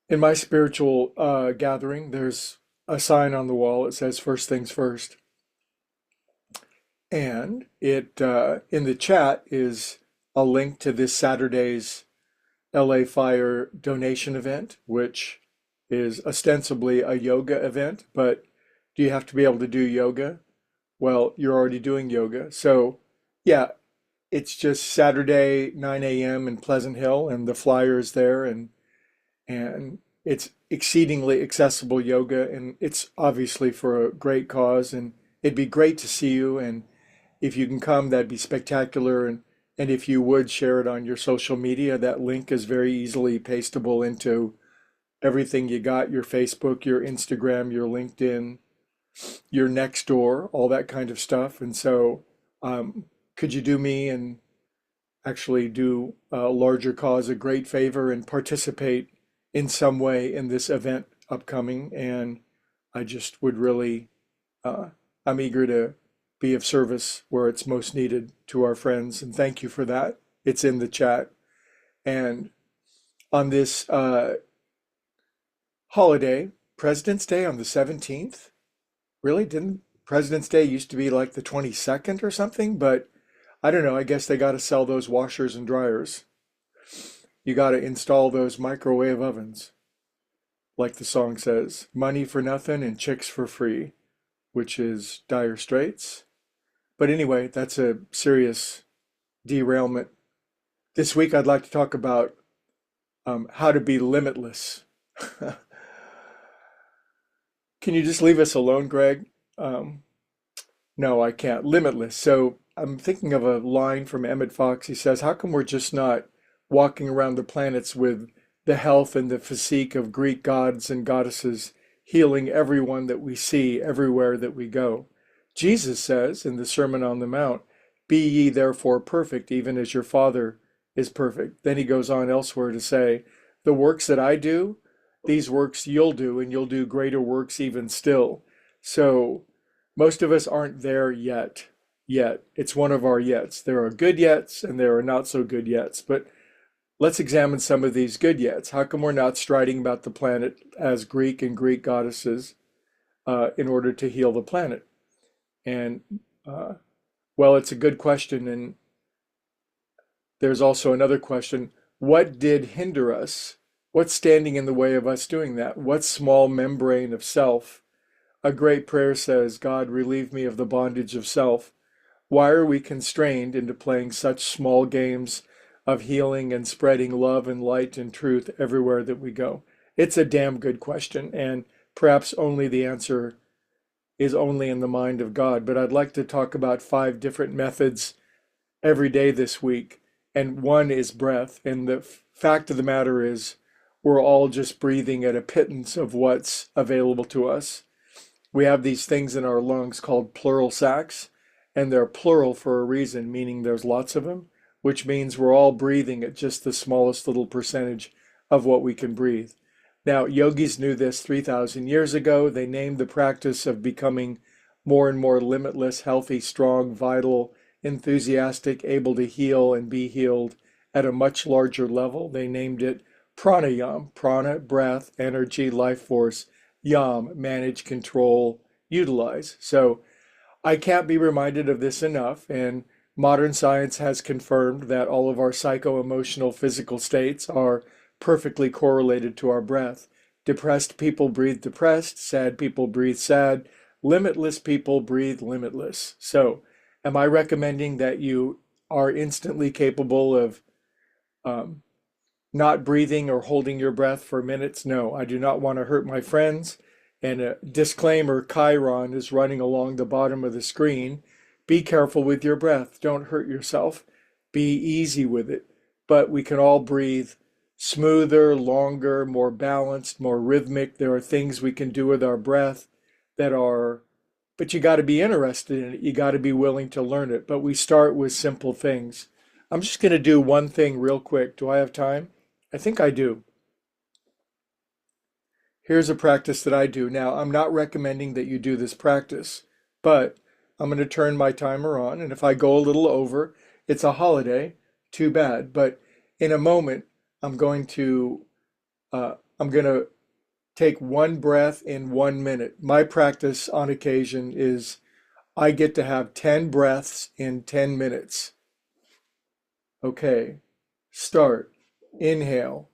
In my spiritual gathering, there's a sign on the wall. It says "First things first," and it in the chat is a link to this Saturday's LA Fire donation event, which is ostensibly a yoga event. But do you have to be able to do yoga? Well, you're already doing yoga, so yeah, it's just Saturday 9 a.m. in Pleasant Hill, and the flyer is there, and it's exceedingly accessible yoga, and it's obviously for a great cause, and it'd be great to see you, and if you can come, that'd be spectacular, and if you would share it on your social media, that link is very easily pastable into everything you got, your Facebook, your Instagram, your LinkedIn, your Nextdoor, all that kind of stuff. And so, could you do me and actually do a larger cause a great favor and participate in some way in this event upcoming? And I just would really, uh, I'm eager to be of service where it's most needed to our friends. And thank you for that. It's in the chat. And on this holiday, President's Day on the 17th, really? Didn't President's Day used to be like the 22nd or something? But I don't know. I guess they got to sell those washers and dryers. You got to install those microwave ovens, like the song says. Money for nothing and chicks for free, which is Dire Straits. But anyway, that's a serious derailment. This week, I'd like to talk about how to be limitless. Can you just leave us alone, Greg? Um, no, I can't. Limitless. So I'm thinking of a line from Emmett Fox. He says, "How come we're just not walking around the planets with the health and the physique of Greek gods and goddesses, healing everyone that we see everywhere that we go?" Jesus says in the Sermon on the Mount, "Be ye therefore perfect, even as your Father is perfect." Then he goes on elsewhere to say, "The works that I do, these works you'll do, and you'll do greater works even still." So most of us aren't there yet. Yet. It's one of our yets. There are good yets and there are not so good yets. But let's examine some of these good yets. How come we're not striding about the planet as Greek and Greek goddesses in order to heal the planet? And uh, well, it's a good question. And there's also another question. What did hinder us? What's standing in the way of us doing that? What small membrane of self? A great prayer says, "God, relieve me of the bondage of self." Why are we constrained into playing such small games of healing and spreading love and light and truth everywhere that we go? It's a damn good question, and perhaps only the answer is only in the mind of God. But I'd like to talk about 5 different methods every day this week, and one is breath. And the fact of the matter is, we're all just breathing at a pittance of what's available to us. We have these things in our lungs called pleural sacs, and they're plural for a reason, meaning there's lots of them, which means we're all breathing at just the smallest little percentage of what we can breathe. Now, yogis knew this 3,000 years ago. They named the practice of becoming more and more limitless, healthy, strong, vital, enthusiastic, able to heal and be healed at a much larger level. They named it pranayam, prana, breath, energy, life force, yam, manage, control, utilize. So I can't be reminded of this enough, and modern science has confirmed that all of our psycho-emotional physical states are perfectly correlated to our breath. Depressed people breathe depressed, sad people breathe sad, limitless people breathe limitless. So, am I recommending that you are instantly capable of um, not breathing or holding your breath for minutes? No, I do not want to hurt my friends. And a disclaimer, Chiron is running along the bottom of the screen. Be careful with your breath. Don't hurt yourself. Be easy with it. But we can all breathe smoother, longer, more balanced, more rhythmic. There are things we can do with our breath that are, but you got to be interested in it. You got to be willing to learn it. But we start with simple things. I'm just going to do one thing real quick. Do I have time? I think I do. Here's a practice that I do. Now, I'm not recommending that you do this practice, but I'm going to turn my timer on. And if I go a little over, it's a holiday, too bad. But in a moment, I'm going to I'm going to take one breath in 1 minute. My practice on occasion is I get to have 10 breaths in 10 minutes. Okay, start. Inhale.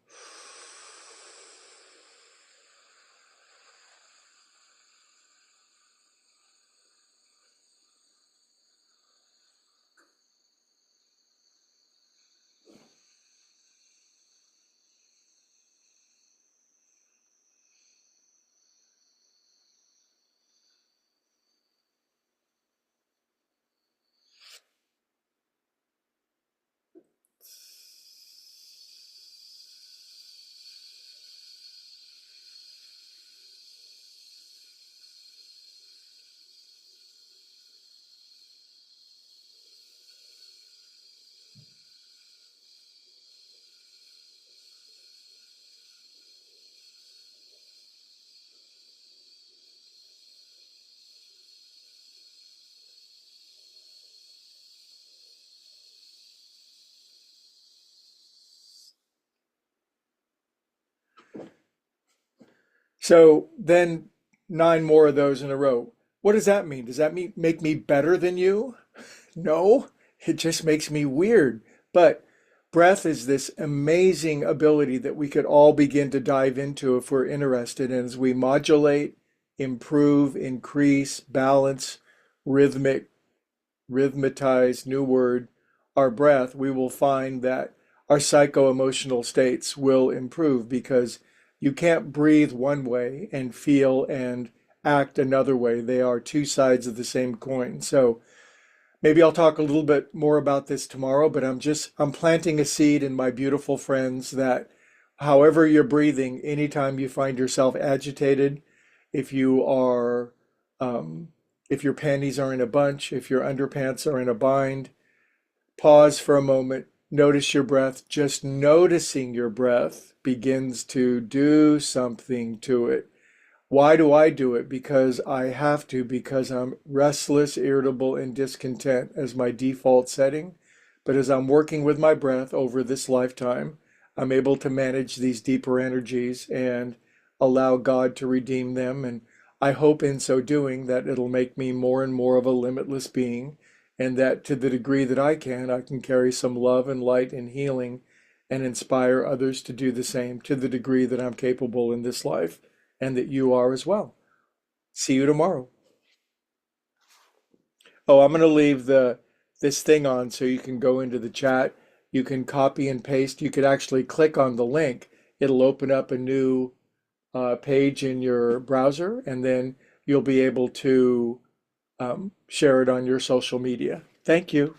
So then 9 more of those in a row. What does that mean? Does that mean make me better than you? No, it just makes me weird. But breath is this amazing ability that we could all begin to dive into if we're interested. And as we modulate, improve, increase, balance, rhythmic, rhythmatize, new word, our breath, we will find that our psycho-emotional states will improve because you can't breathe one way and feel and act another way. They are two sides of the same coin. So maybe I'll talk a little bit more about this tomorrow, but I'm planting a seed in my beautiful friends that however you're breathing, anytime you find yourself agitated, if you are um, if your panties are in a bunch, if your underpants are in a bind, pause for a moment, notice your breath. Just noticing your breath begins to do something to it. Why do I do it? Because I have to, because I'm restless, irritable, and discontent as my default setting. But as I'm working with my breath over this lifetime, I'm able to manage these deeper energies and allow God to redeem them. And I hope in so doing that it'll make me more and more of a limitless being, and that to the degree that I can carry some love and light and healing and inspire others to do the same to the degree that I'm capable in this life and that you are as well. See you tomorrow. Oh, I'm going to leave the this thing on so you can go into the chat. You can copy and paste. You could actually click on the link. It'll open up a new page in your browser, and then you'll be able to share it on your social media. Thank you.